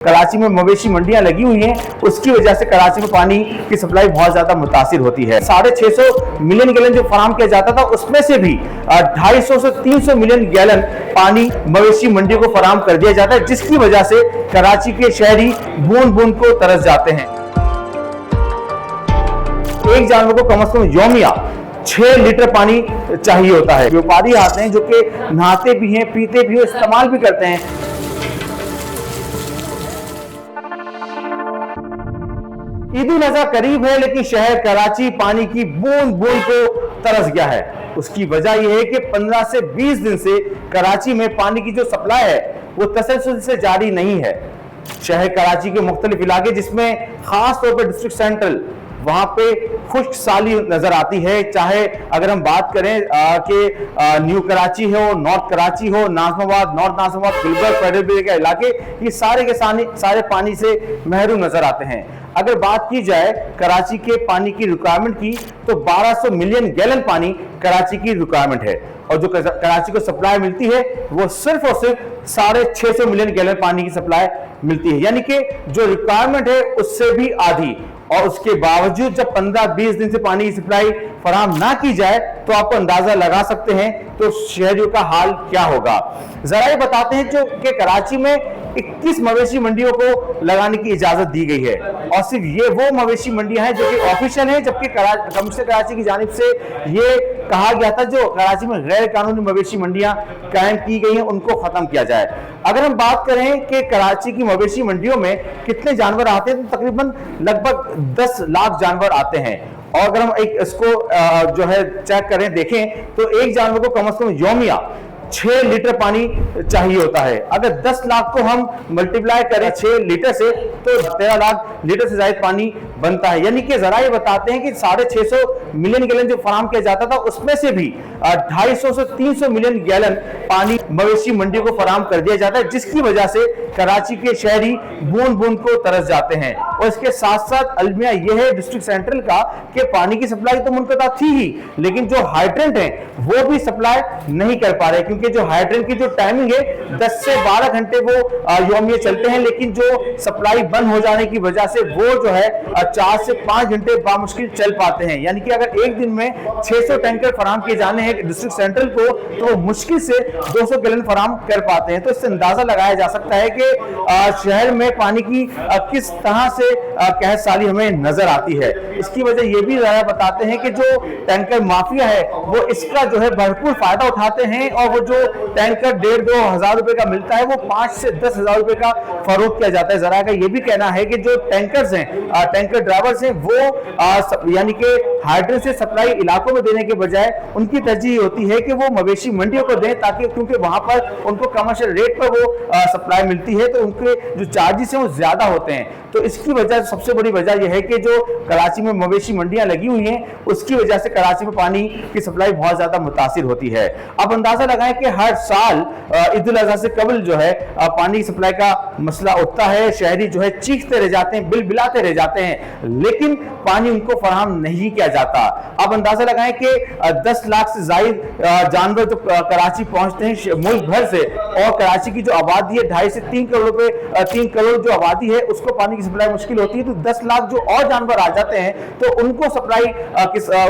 कराची में मवेशी मंडियां लगी हुई हैं, उसकी वजह से कराची में पानी की सप्लाई बहुत ज्यादा मुतासिर होती है। 650 मिलियन गैलन जो फराम किया जाता था, उसमें से भी 250 से 300 मिलियन गैलन पानी मवेशी मंडियों को फराम कर दिया जाता है, जिसकी वजह से कराची के शहरी बूंद बूंद को तरस जाते हैं। एक जानवर को कम से कम यौमिया 6 लीटर पानी चाहिए होता है। व्यापारी आते हैं जो कि नहाते भी हैं, पीते भी हैं, इस्तेमाल भी करते हैं। ईद उल अज़हा करीब है, लेकिन शहर कराची पानी की बूंद बूंद को तरस गया है। उसकी वजह यह है कि 15 से 20 दिन से कराची में पानी की जो सप्लाई है वो तसलसल से जारी नहीं है। शहर कराची के मुख्तलिफ इलाके, जिसमें खास तौर पर डिस्ट्रिक्ट सेंट्रल, वहां पे खुश्क साली नजर आती है। चाहे अगर हम बात करें कि न्यू कराची हो, नॉर्थ कराची हो, नाज़िमाबाद, नॉर्थ नाज़िमाबाद, गुलबर्ग, फेडरल के इलाके, ये सारे के सारे पानी से महरूम नजर आते हैं। अगर बात की जाए कराची के पानी की रिक्वायरमेंट की, तो 1200 मिलियन गैलन पानी कराची की रिक्वायरमेंट है, और जो कराची को सप्लाई मिलती है वो सिर्फ और सिर्फ 650 मिलियन गैलन पानी की सप्लाई मिलती है, यानी कि जो रिक्वायरमेंट है उससे भी आधी। और उसके बावजूद जब 15-20 दिन से पानी की सप्लाई फराम ना की जाए, तो आपको अंदाजा लगा सकते हैं तो शहरियों का हाल क्या होगा। जरा ये बताते हैं जो कि कराची में 21 मवेशी मंडियों को लगाने की इजाजत दी गई है, और सिर्फ ये वो मवेशी मंडियां हैं जो कि ऑफिशियल हैं, जबकि कमिश्नर कराची की जानिब से ये कहा गया था जो कराची में गैर कानूनी मवेशी मंडियां कायम की गई हैं उनको खत्म किया जाए। अगर हम बात करें कि कराची की मवेशी मंडियों में कितने जानवर आते हैं, तो तकरीबन लगभग 10 लाख जानवर आते हैं। और अगर हम एक इसको जो है चेक करें, देखें, तो एक जानवर को कम से कम यौमिया 6 लीटर पानी चाहिए होता है। अगर 10 लाख को हम मल्टीप्लाई करें 6 लीटर से, तो 13 लाख लीटर से ज्यादा पानी बनता है। यानी कि जरा ये बताते हैं कि 650 मिलियन गैलन जो फराम किया जाता था, उसमें से भी 250 से 300 मिलियन गैलन पानी मवेशी मंडियों को फराम कर दिया जाता है, जिसकी वजह से कराची के शहरी बूंद बूंद को तरस जाते हैं। और इसके साथ साथ अलमिया यह है डिस्ट्रिक्ट सेंट्रल का कि पानी की सप्लाई तो मुनक़ता थी ही, लेकिन जो हाइड्रेंट है वो भी सप्लाई नहीं कर पा रहे, क्योंकि जो हाइड्रेंट की जो टाइमिंग है 10 से 12 घंटे वो यौमिया चलते हैं, लेकिन जो सप्लाई बंद हो जाने की वजह से वो जो है 4 से 5 घंटे बामुश्किल चल पाते हैं। यानी कि अगर एक दिन में 600 टैंकर फराम किए जाने हैं डिस्ट्रिक्ट सेंट्रल को, तो वो मुश्किल से 200 गैलन फराम कर पाते हैं। तो इससे अंदाजा लगाया जा सकता है कि शहर में पानी की किस तरह से कहत साली हमें नजर आती है। इसकी वजह ये भी बताते हैं कि जो टैंकर माफिया है वो इसका जो है भरपूर फायदा उठाते हैं, और वो जो टैंकर 1,500-2 हजार रुपए का मिलता है वो 5 से 10 हजार रुपए का फरोख्त किया जाता है। जरा का ये भी कहना है कि जो टैंकर्स हैं, टैंकर ड्राइवर्स हैं, वो यानी कि हाइड्रेंट से सप्लाई इलाकों में देने के बजाय उनकी तरजीह होती है कि वो मवेशी मंडियों को दें, ताकि क्योंकि वहां पर उनको कमर्शियल रेट पर वो सप्लाई मिलती है, तो उनके जो चार्जेस हैं वो ज्यादा होते हैं। तो इसकी वजह, सबसे बड़ी वजह यह है कि जो कराची में मवेशी मंडियां लगी हुई हैं, उसकी वजह से कराची में पानी की सप्लाई बहुत ज्यादा मुतासिर होती है। अब अंदाजा लगाएं कि हर साल ईद उल अज़हा से कबल जो है पानी की सप्लाई का मसला उठता है। शहरी जो है चीखते रह जाते हैं, बिलबिलाते रह जाते हैं, लेकिन पानी उनको फराहम नहीं किया जाता। अब अंदाजा लगाएं कि 10 लाख से ज्यादा जानवर जो कराची पहुंचते हैं मुल्क भर से, और कराची की जो आबादी है 2.5 से 3 करोड़ जो आबादी है, उसको पानी की सप्लाई मुश्किल होती है। तो 10 लाख जो और जानवर आ जाते हैं, तो उनको सप्लाई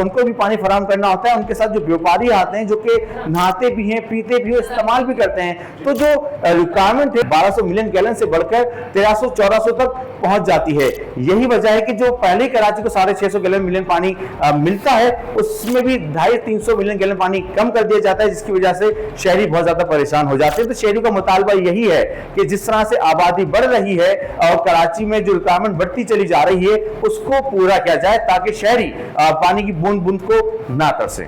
उनको भी पानी फराहम करना होता है। उनके साथ जो व्यापारी आते हैं जो कि नहाते भी हैं, पीते भी हैं, इस्तेमाल भी करते हैं। तो जो रिक्वायरमेंट है 1200 मिलियन गैलन से बढ़कर 1300-1400 तक पहुंच जाती है। यही वजह है कि जो पहले कराची को 650 गैलन मिलियन पानी मिलता है, उसमें भी 250-300 मिलियन गैलन पानी कम कर दिया जाता है, जिसकी वजह से शहरी बहुत ज्यादा परेशान हो जाते हैं। तो शहरी का मुतालबा यही है कि जिस तरह से आबादी बढ़ रही है और कराची में जो रिक्वायरमेंट बढ़ती चली जा रही है, उसको पूरा किया जाए, ताकि शहरी पानी की बूंद बूंद को ना तरसे।